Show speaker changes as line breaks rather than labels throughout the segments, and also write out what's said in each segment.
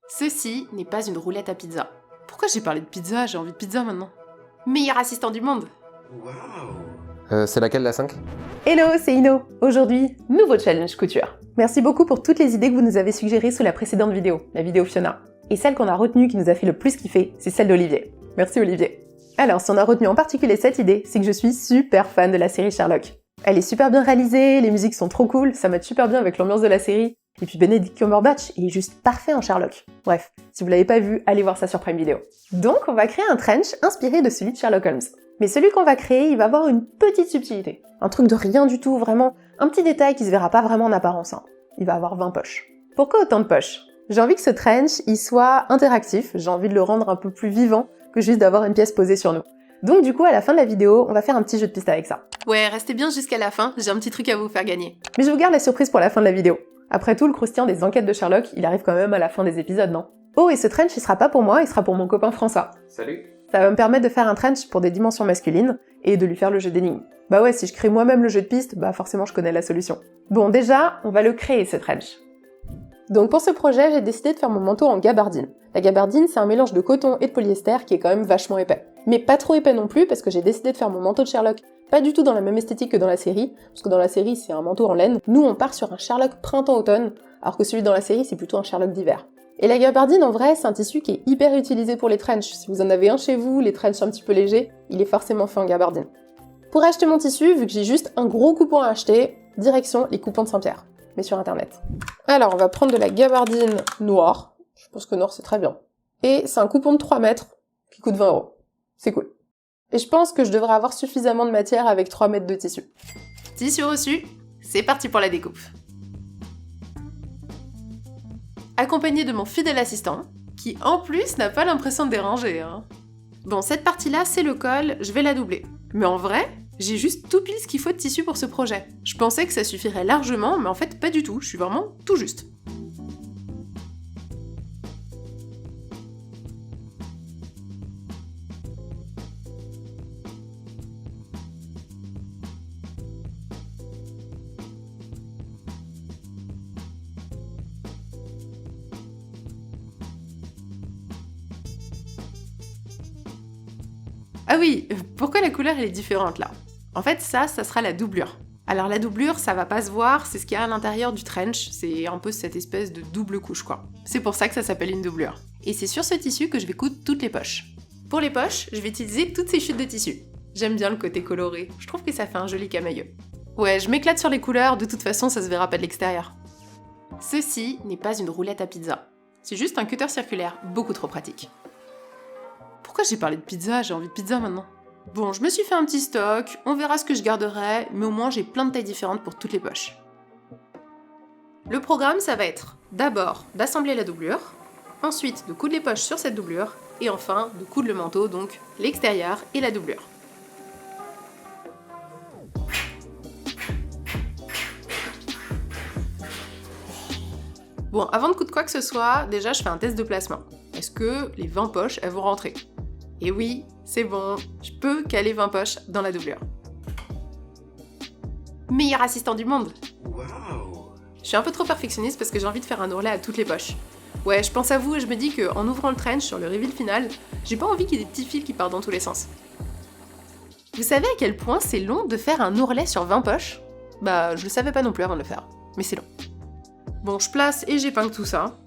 Ceci n'est pas une roulette à pizza. Pourquoi j'ai parlé de pizza? J'ai envie de pizza maintenant. Meilleur assistant du monde.
C'est laquelle la 5?
Hello, c'est Ino. Aujourd'hui, nouveau challenge couture. Merci beaucoup pour toutes les idées que vous nous avez suggérées sous la précédente vidéo, la vidéo Fiona. Et celle qu'on a retenue qui nous a fait le plus kiffer, c'est celle d'Olivier. Merci Olivier. Alors, si on a retenu en particulier cette idée, c'est que je suis super fan de la série Sherlock. Elle est super bien réalisée, les musiques sont trop cool, ça match super bien avec l'ambiance de la série. Et puis Benedict Cumberbatch, il est juste parfait en Sherlock. Bref, si vous l'avez pas vu, allez voir ça sur Prime Video. Donc, on va créer un trench inspiré de celui de Sherlock Holmes. Mais celui qu'on va créer, il va avoir une petite subtilité. Un truc de rien du tout, vraiment un petit détail qui se verra pas vraiment en apparence. Il va avoir 20 poches. Pourquoi autant de poches? J'ai envie que ce trench, il soit interactif, j'ai envie de le rendre un peu plus vivant que juste d'avoir une pièce posée sur nous. Donc du coup, à la fin de la vidéo, on va faire un petit jeu de piste avec ça.
Ouais, restez bien jusqu'à la fin, j'ai un petit truc à vous faire gagner.
Mais je vous garde la surprise pour la fin de la vidéo. Après tout, le croustillant des enquêtes de Sherlock, il arrive quand même à la fin des épisodes, non? Oh, et ce trench, il sera pas pour moi, il sera pour mon copain François.
Salut.
Ça va me permettre de faire un trench pour des dimensions masculines et de lui faire le jeu d'énigmes. Bah ouais, si je crée moi-même le jeu de piste, bah forcément je connais la solution. Bon, déjà, on va le créer ce trench. Donc pour ce projet, j'ai décidé de faire mon manteau en gabardine. La gabardine, c'est un mélange de coton et de polyester qui est quand même vachement épais. Mais pas trop épais non plus, parce que j'ai décidé de faire mon manteau de Sherlock pas du tout dans la même esthétique que dans la série, parce que dans la série, c'est un manteau en laine. Nous, on part sur un Sherlock printemps-automne, alors que celui dans la série, c'est plutôt un Sherlock d'hiver. Et la gabardine, en vrai, c'est un tissu qui est hyper utilisé pour les trenchs. Si vous en avez un chez vous, les trenchs un petit peu légers, il est forcément fait en gabardine. Pour acheter mon tissu, vu que j'ai juste un gros coupon à acheter, direction les coupons de Saint-Pierre, mais sur internet. Alors, on va prendre de la gabardine noire. Je pense que noir, c'est très bien. Et c'est un coupon de 3 mètres qui coûte 20 €. C'est cool. Et je pense que je devrais avoir suffisamment de matière avec 3 mètres de tissu.
Tissu reçu, c'est parti pour la découpe. Accompagné de mon fidèle assistant, qui en plus n'a pas l'impression de déranger. Bon, cette partie-là, c'est le col, je vais la doubler. Mais en vrai, j'ai juste tout pile ce qu'il faut de tissu pour ce projet. Je pensais que ça suffirait largement, mais en fait pas du tout, je suis vraiment tout juste. Ah oui, pourquoi la couleur elle est différente là? En fait ça sera la doublure. Alors la doublure, ça va pas se voir, c'est ce qu'il y a à l'intérieur du trench, c'est un peu cette espèce de double couche quoi. C'est pour ça que ça s'appelle une doublure. Et c'est sur ce tissu que je vais coudre toutes les poches. Pour les poches, je vais utiliser toutes ces chutes de tissu. J'aime bien le côté coloré, je trouve que ça fait un joli camailleux. Ouais, je m'éclate sur les couleurs, de toute façon ça se verra pas de l'extérieur. Ceci n'est pas une roulette à pizza. C'est juste un cutter circulaire, beaucoup trop pratique. Pourquoi j'ai parlé de pizza? J'ai envie de pizza maintenant. Bon, je me suis fait un petit stock, on verra ce que je garderai, mais au moins j'ai plein de tailles différentes pour toutes les poches. Le programme, ça va être d'abord d'assembler la doublure, ensuite de coudre les poches sur cette doublure, et enfin de coudre le manteau, donc l'extérieur et la doublure. Bon, avant de coudre quoi que ce soit, déjà je fais un test de placement. Est-ce que les 20 poches, elles vont rentrer? Et oui, c'est bon, je peux caler 20 poches dans la doublure. Meilleur assistant du monde!
Waouh.
Je suis un peu trop perfectionniste parce que j'ai envie de faire un ourlet à toutes les poches. Ouais, je pense à vous et je me dis qu'en ouvrant le trench sur le reveal final, j'ai pas envie qu'il y ait des petits fils qui partent dans tous les sens. Vous savez à quel point c'est long de faire un ourlet sur 20 poches? Bah, je le savais pas non plus avant de le faire, mais c'est long. Bon, je place et j'épingle tout ça.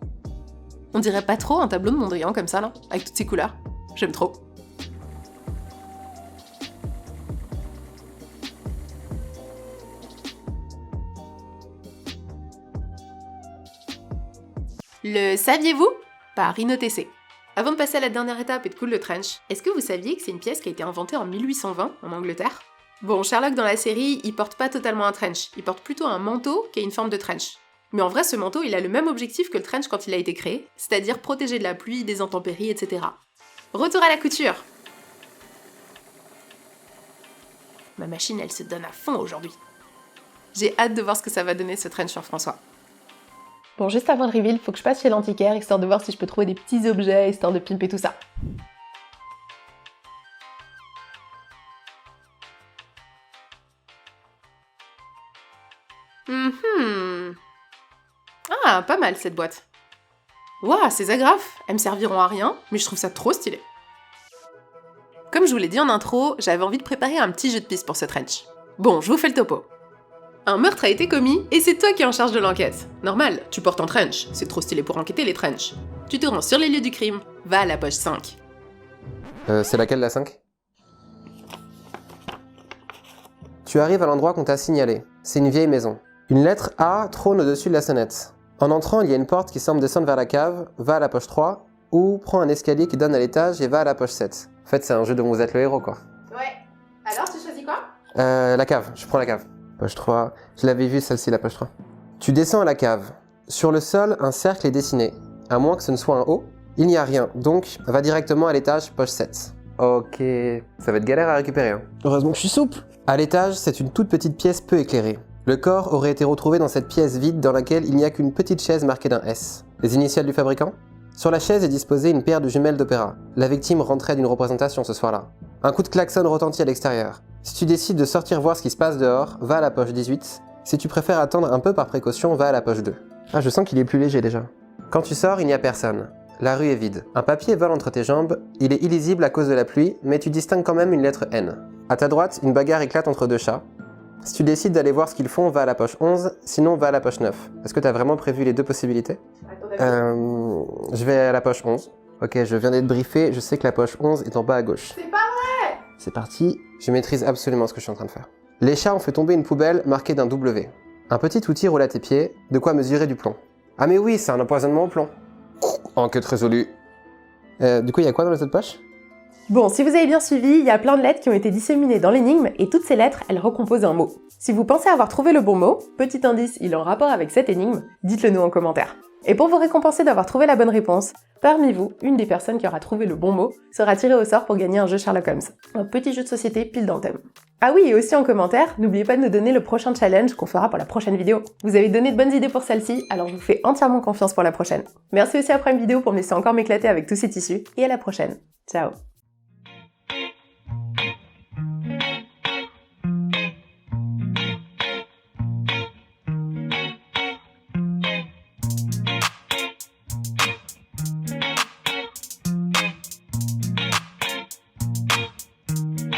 On dirait pas trop un tableau de Mondrian comme ça, là, avec toutes ces couleurs. J'aime trop. Le saviez-vous? Par InnoTC. Avant de passer à la dernière étape et de coudre le trench, est-ce que vous saviez que c'est une pièce qui a été inventée en 1820 en Angleterre? Bon, Sherlock dans la série, il porte pas totalement un trench, il porte plutôt un manteau qui a une forme de trench. Mais en vrai, ce manteau, il a le même objectif que le trench quand il a été créé, c'est-à-dire protéger de la pluie, des intempéries, etc. Retour à la couture! Ma machine, elle se donne à fond aujourd'hui. J'ai hâte de voir ce que ça va donner ce trench sur François.
Bon, juste avant le reveal, faut que je passe chez l'antiquaire, histoire de voir si je peux trouver des petits objets, histoire de pimper tout ça.
Ah, pas mal cette boîte. Waouh, ces agrafes, elles me serviront à rien, mais je trouve ça trop stylé. Comme je vous l'ai dit en intro, j'avais envie de préparer un petit jeu de piste pour ce trench. Bon, je vous fais le topo. Un meurtre a été commis et c'est toi qui es en charge de l'enquête. Normal, tu portes un trench, c'est trop stylé pour enquêter les trenchs. Tu te rends sur les lieux du crime, va à la poche 5.
C'est laquelle la 5? Tu arrives à l'endroit qu'on t'a signalé. C'est une vieille maison. Une lettre A trône au-dessus de la sonnette. En entrant, il y a une porte qui semble descendre vers la cave, va à la poche 3, ou prends un escalier qui donne à l'étage et va à la poche 7. En fait, c'est un jeu dont vous êtes le héros, quoi.
Ouais. Alors, tu choisis quoi?
La cave, je prends la cave. Poche 3, je l'avais vue celle-ci, la poche 3. Tu descends à la cave. Sur le sol, un cercle est dessiné. À moins que ce ne soit un O, il n'y a rien, donc va directement à l'étage, poche 7. Ok, ça va être galère à récupérer, hein. Heureusement que je suis souple. À l'étage, c'est une toute petite pièce peu éclairée. Le corps aurait été retrouvé dans cette pièce vide dans laquelle il n'y a qu'une petite chaise marquée d'un S. Les initiales du fabricant? Sur la chaise est disposée une paire de jumelles d'opéra. La victime rentrait d'une représentation ce soir-là. Un coup de klaxon retentit à l'extérieur. Si tu décides de sortir voir ce qui se passe dehors, va à la poche 18. Si tu préfères attendre un peu par précaution, va à la poche 2. Ah, je sens qu'il est plus léger déjà. Quand tu sors, il n'y a personne. La rue est vide. Un papier vole entre tes jambes, il est illisible à cause de la pluie, mais tu distingues quand même une lettre N. À ta droite, une bagarre éclate entre deux chats. Si tu décides d'aller voir ce qu'ils font, va à la poche 11, sinon va à la poche 9. Est-ce que tu as vraiment prévu les deux possibilités? Je vais à la poche 11. Ok, je viens d'être briefé, je sais que la poche 11 est en bas à gauche.
C'est pas vrai!
C'est parti, je maîtrise absolument ce que je suis en train de faire. Les chats ont fait tomber une poubelle marquée d'un W. Un petit outil roule à tes pieds, de quoi mesurer du plomb. Ah mais oui, c'est un empoisonnement au plomb. Enquête résolue. Du coup, il y a quoi dans les autres poches?
Bon, si vous avez bien suivi, il y a plein de lettres qui ont été disséminées dans l'énigme et toutes ces lettres, elles recomposent un mot. Si vous pensez avoir trouvé le bon mot, petit indice, il est en rapport avec cette énigme, dites-le nous en commentaire. Et pour vous récompenser d'avoir trouvé la bonne réponse, parmi vous, une des personnes qui aura trouvé le bon mot sera tirée au sort pour gagner un jeu Sherlock Holmes. Un petit jeu de société pile dans le thème. Ah oui, et aussi en commentaire, n'oubliez pas de nous donner le prochain challenge qu'on fera pour la prochaine vidéo. Vous avez donné de bonnes idées pour celle-ci, alors je vous fais entièrement confiance pour la prochaine. Merci aussi à Prime Video pour me laisser encore m'éclater avec tous ces tissus, et à la prochaine. Ciao.